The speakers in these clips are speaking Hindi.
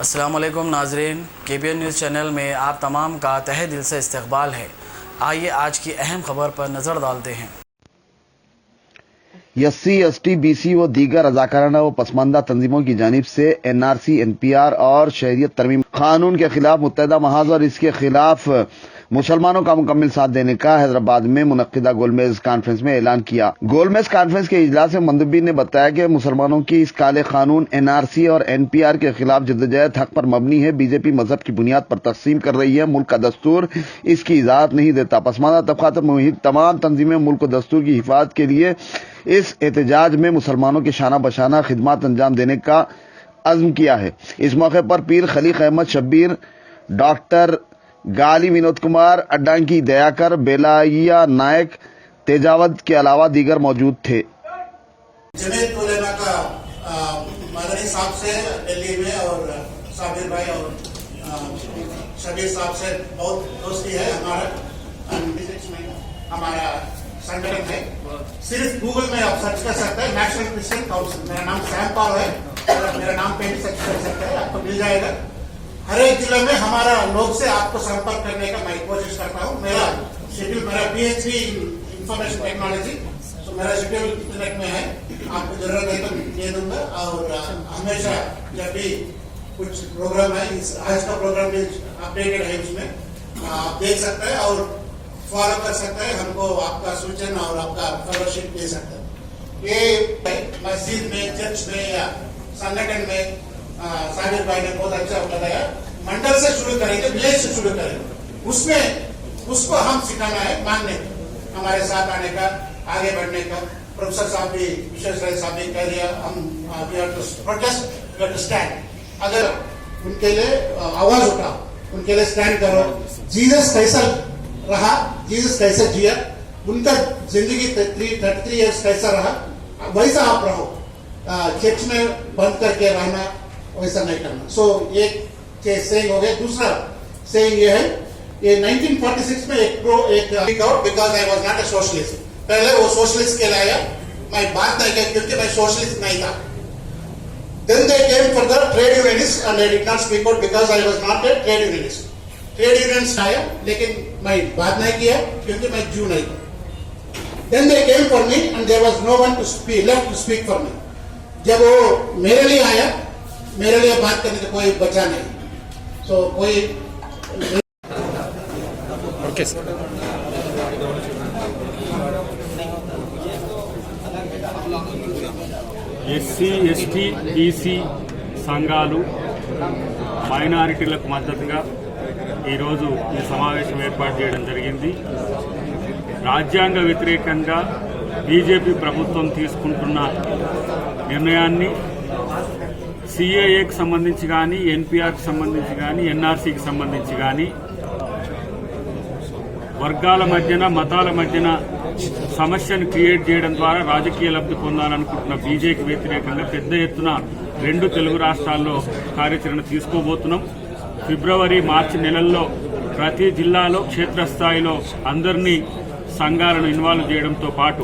अस्सलामुअलैकुम नाजरीन, KBN न्यूज़ चैनल में आप तमाम का तहे दिल से इस्तकबाल है। आइए आज की अहम खबर पर नज़र डालते हैं। SC, ST, BC व दीगर रज़ाकाराना व पसमानदा तंजीमों की जानिब से NRC, NPR और शहरियत तरमीम कानून के खिलाफ मुत्तहदा महाज और इसके खिलाफ मुसलमानों का मुकम्मल साथ देने का हैदराबाद में मुनक्किदा गोलमेज कॉन्फ्रेंस में ऐलान किया। गोलमेज कॉन्फ्रेंस के इजलास में मंदबी ने बताया कि मुसलमानों की इस काले कानून NRC और NPR के खिलाफ जद्दोजहद हक पर मबनी है। बीजेपी मजहब की बुनियाद पर तकसीम कर रही है। मुल्क का दस्तूर इसकी इजाजत नहीं देता। पसमानदा तबकात मुहित तमाम तंजीमें मुल्क को दस्तूर की हिफाजत के लिए इस एहतजाज में मुसलमानों के शाना बशाना खिदमत अंजाम देने का अज़्म किया है। इस मौके पर पीर खलीक अहमद शब्बीर, डॉक्टर गाली विनोद कुमार, अड्डांकी दयाकर, बेलाइया नायक, तेजावत के अलावा दीगर मौजूद थे। जमीयत उलेमा का मदनी साहब से दिल्ली में और साबिर भाई और शबीर साहब से बहुत दोस्ती है। हमारा संगठन है। सिर्फ गूगल में आप सर्च कर सकते हैं नेशनल क्रिश्चियन काउंसिल। मेरा नाम सैम पॉल है। मेरा नाम पे भी सर्च कर सकते हैं, आपको मिल जाएगा। हर एक जिले में हमारा लोग से आपको संपर्क करने का मैं कोशिश करता हूँ। मेरा शेड्यूल, मेरा PhD इंफॉर्मेशन टेक्नोलॉजी, तो मेरा शेड्यूल इंटरनेट में है। आपको जरूरत है तो दे दूंगा। और हमेशा जब भी कुछ प्रोग्राम है, आज का प्रोग्राम भी अपडेटेड है, उसमें आप देख सकते हैं और फॉलो कर सकते हैं। हमको आपका सूचना और आपका फेलोशिप दे सकते हैं। ये मस्जिद में, चर्च में या संगठन में साबिर भाई ने बहुत अच्छा बताया। मंडल से शुरू करेंगे, विलेज से शुरू करेंगे, उसमें उसको हम सिखाना है, मानने का, हमारे साथ आने का, आगे बढ़ने का। प्रोफेसर साहब भी, विशेष साहब भी कह दिया, हम प्रोटेस्ट स्टैंड। अगर उनके लिए आवाज उठाओ, उनके लिए स्टैंड करो। जीसस कैसा रहा, जीसस कैसे जिया, उनका जिंदगी 33 ईयर्स कैसा रहा, वैसा आप रहो। चर्च में बंद करके रहना, वैसा नहीं करना। सो ये सेइंग हो गया। दूसरा सेइंग ये है, ये 1946 में एक because I was not a socialist. पहले वो सोशलिस्ट कहलाया, मैं बात नहीं किया क्योंकि मैं सोशलिस्ट नहीं था। Then they came for the trade unionists and I did not speak out because I was not a trade unionist. Trade unions आया, लेकिन मैं बात नहीं किया क्योंकि मैं जू नहीं था। Then they came for me and there was no one to speak, left to speak for me. जब वो मेरे लिए आया, मेरे लिए बात करने का कोई बचा नहीं। सो कोई okay sir. SC, ST, BC సంఘాలు మైనారిటీలకు మద్దతుగా ఈరోజు ఈ సమావేశం ఏర్పాటు చేయడం జరిగింది. రాజ్యాంగ వ్యతిరేకంగా బీజేపీ ప్రభుత్వం తీసుకుంటున్న నిర్ణయాన్ని CAAకి సంబంధించి కానీ, NPRకి సంబంధించి కానీ, NRCకి సంబంధించి కానీ వర్గాల మధ్యన, మతాల మధ్యన సమస్యను క్రియేట్ చేయడం ద్వారా రాజకీయ లబ్ధి పొందాలనుకుంటున్న బీజేపీకి వ్యతిరేకంగా పెద్ద ఎత్తున 2 తెలుగు రాష్ట్రాల్లో కార్యాచరణ తీసుకోబోతున్నాం. ఫిబ్రవరి, మార్చి నెలల్లో ప్రతి జిల్లాలో క్షేత్రస్థాయిలో అందరినీ సంఘాలను ఇన్వాల్వ్ చేయడంతో పాటు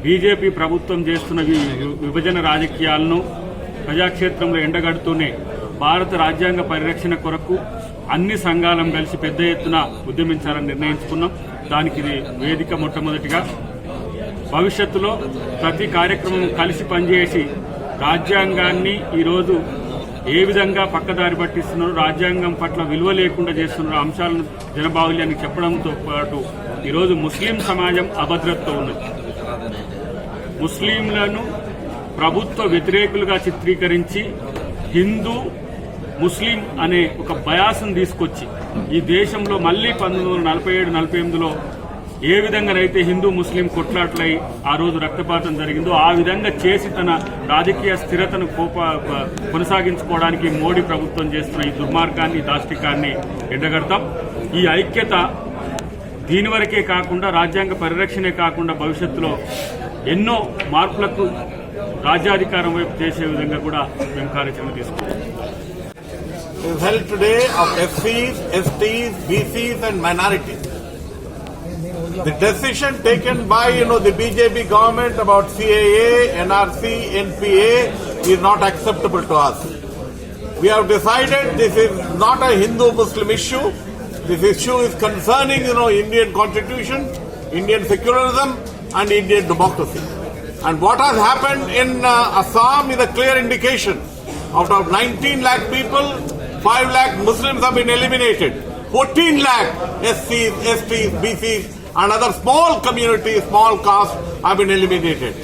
బీజేపీ ప్రభుత్వం చేస్తున్న విభజన రాజకీయాలను ప్రజాక్షేత్రంలో ఎండగడుతూనే భారత రాజ్యాంగ పరిరక్షణ కొరకు అన్ని సంఘాలను కలిసి పెద్ద ఎత్తున ఉద్యమించాలని నిర్ణయించుకున్నాం. దానికి ఇది వేదిక. మొట్టమొదటిగా భవిష్యత్తులో ప్రతి కార్యక్రమం కలిసి పనిచేసి రాజ్యాంగాన్ని ఈరోజు ఏ విధంగా పక్కదారి పట్టిస్తున్నారు, రాజ్యాంగం పట్ల విలువ లేకుండా చేస్తున్నారు అంశాలను జనబాహుల్యానికి చెప్పడంతో పాటు ఈరోజు ముస్లిం సమాజం అభద్రతతో ఉన్నది. ముస్లింలను ప్రభుత్వ వ్యతిరేకులుగా చిత్రీకరించి హిందూ ముస్లిం అనే ఒక బయాస్ను తీసుకొచ్చి ఈ దేశంలో మళ్లీ 1947-48లో ఏ విధంగానైతే హిందూ ముస్లిం కొట్లాట్లై ఆ రోజు రక్తపాతం జరిగిందో ఆ విధంగా చేసి తన రాజకీయ స్థిరతను కొనసాగించుకోవడానికి మోడీ ప్రభుత్వం చేస్తున్న ఈ దుర్మార్గాన్ని, దాష్టికాన్ని ఎండగడతాం. ఈ ఐక్యత దీని వరకే కాకుండా రాజ్యాంగ పరిరక్షణే కాకుండా భవిష్యత్తులో ఎన్నో మార్పులకు రాజ్యాధికారం వైపు చేసే విధంగా కూడా మేము కార్యాచరణ తీసుకుంటాం. is held today of SCs, STs, BCs and minorities. The decision taken by the BJP government about CAA, NRC, NPA is not acceptable to us. we have decided this is not a Hindu-Muslim issue. This issue is concerning, Indian constitution, Indian secularism, and Indian democracy. And what has happened in Assam is a clear indication. Out of 19 lakh people, 5 lakh Muslims have been eliminated. 14 lakh SCs, STs, BCs, and other small communities, small castes have been eliminated.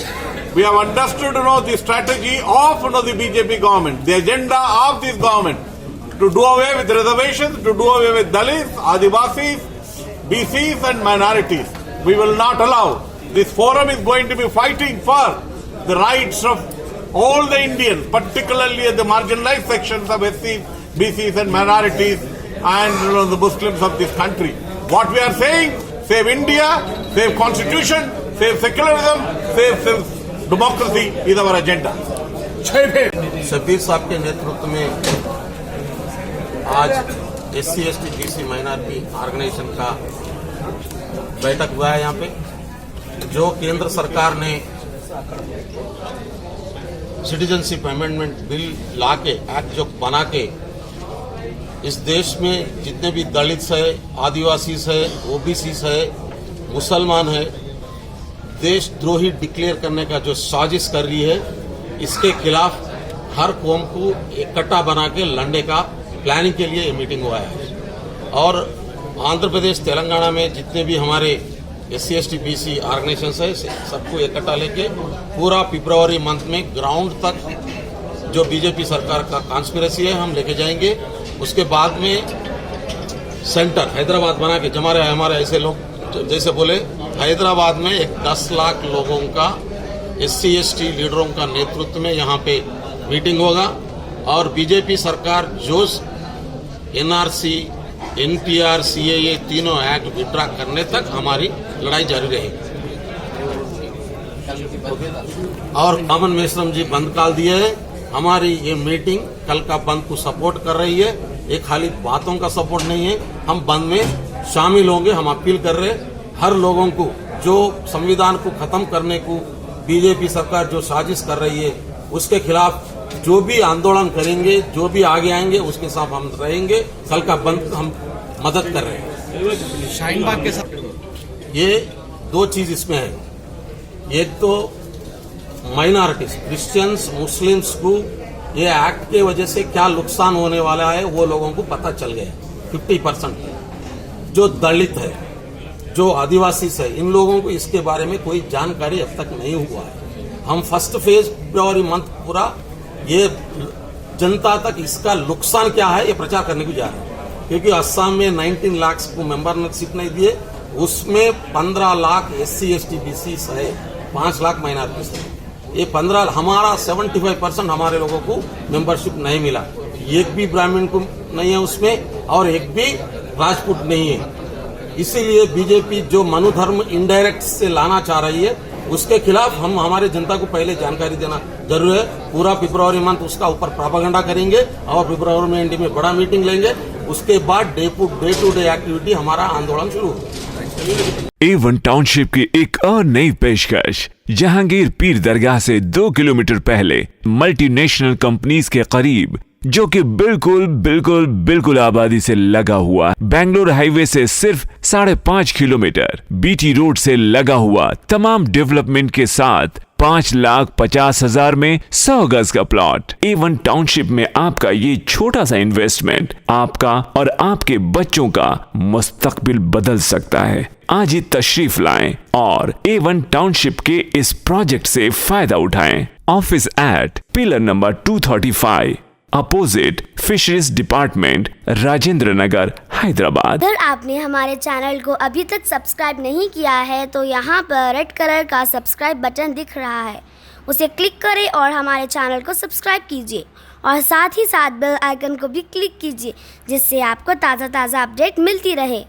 We have understood, the strategy of, the BJP government, the agenda of this government to do away with reservations, to do away with Dalits, Adivasis, BCs, and minorities. We will not allow. This forum is going to be fighting for the rights of all the Indians, particularly the marginalized sections of SCs, BCs, and minorities, and the Muslims of this country. What we are saying, save India, save constitution, save secularism, save democracy is our agenda. Shabbir साहब के नेतृत्व में आज SC, ST, BC minority organization का बैठक हुआ है। यहाँ पे जो केंद्र सरकार ने सिटीजनशिप अमेंडमेंट बिल लाके एक्ट जो बना के इस देश में जितने भी दलित है, आदिवासी है, ओबीसी है, मुसलमान है, देशद्रोही डिक्लेयर करने का जो साजिश कर रही है, इसके खिलाफ हर कौम को इकट्ठा बना के लड़ने का प्लानिंग के लिए मीटिंग हुआ है। और आंध्र प्रदेश, तेलंगाना में जितने भी हमारे SC, ST, BC ऑर्गेनाइजेशन है, सबको इकट्ठा लेके पूरा फरवरी मंथ में ग्राउंड तक जो बीजेपी सरकार का कॉन्स्पिरेसी है हम लेके जाएंगे। उसके बाद में सेंटर हैदराबाद बना के हमारे ऐसे लोग जैसे बोले हैदराबाद में एक 10 लाख लोगों का SC, ST लीडरों का नेतृत्व में यहाँ पे मीटिंग होगा और बीजेपी सरकार जो NRC, NPR, CAA तीनों एक्ट विड्रा करने तक हमारी लड़ाई जारी रहेगी। और अमन मेश्रम जी बंद काल दिए हैं। हमारी ये मीटिंग कल का बंद को सपोर्ट कर रही है, ये खाली बातों का सपोर्ट नहीं है। हम बंद में शामिल होंगे। हम अपील कर रहे हैं हर लोगों को जो संविधान को खत्म करने को बीजेपी सरकार जो साजिश कर रही है उसके खिलाफ जो भी आंदोलन करेंगे, जो भी आगे आएंगे उसके साथ हम रहेंगे। कल का बंद हम मदद कर रहे हैं। शाहीन बाग के साथ ये दो चीज इसमें है। एक तो माइनॉरिटीज, क्रिश्चियंस, मुस्लिम्स को ये एक्ट के वजह से क्या नुकसान होने वाला है वो लोगों को पता चल गया। 50% जो दलित है, जो आदिवासी है, इन लोगों को इसके बारे में कोई जानकारी अब तक नहीं हुआ है। हम फर्स्ट फेज फरवरी मंथ पूरा ये जनता तक इसका नुकसान क्या है ये प्रचार करने को जा रहे हैं। क्योंकि असम में 19 लाख को मेंबरशिप नहीं दिए, उसमें 15 लाख SC, ST, BC है, 5 लाख माइनॉरिटीज है। ये 15 हमारा 75% हमारे लोगों को मेंबरशिप नहीं मिला। एक भी ब्राह्मण को नहीं है उसमें और एक भी राजपूत नहीं है। इसीलिए बीजेपी जो मनुधर्म इनडायरेक्ट से लाना चाह रही है उसके खिलाफ हम हमारे जनता को पहले जानकारी देना जरूर है। पूरा फरवरी मंथ उसका ऊपर प्रोपेगेंडा करेंगे और फरवरी में एंड में बड़ा मीटिंग लेंगे। उसके बाद डे टू डे एक्टिविटी हमारा आंदोलन शुरू होगा। A1 टाउनशिप की एक और नई पेशकश जहांगीर पीर दरगाह से 2 किलोमीटर पहले मल्टीनेशनल कंपनीज के करीब, जो कि बिल्कुल आबादी से लगा हुआ, बेंगलोर हाईवे से सिर्फ 5.5 किलोमीटर, BT रोड से लगा हुआ, तमाम डेवलपमेंट के साथ 5,50,000 में 100 गज का प्लॉट। A1 टाउनशिप में आपका ये छोटा सा इन्वेस्टमेंट आपका और आपके बच्चों का मुस्तकबिल बदल सकता है। आज ही तशरीफ लाएं और A1 टाउनशिप के इस प्रोजेक्ट से फायदा उठाएं। Office at pillar number 235 opposite fisheries department, Rajendra Nagar, Hyderabad. अगर आपने हमारे चैनल को अभी तक सब्सक्राइब नहीं किया है तो यहाँ पर रेड कलर का सब्सक्राइब बटन दिख रहा है, उसे क्लिक करें और हमारे चैनल को सब्सक्राइब कीजिए और साथ ही साथ बेल आइकन को भी क्लिक कीजिए जिससे आपको ताज़ा अपडेट मिलती रहे।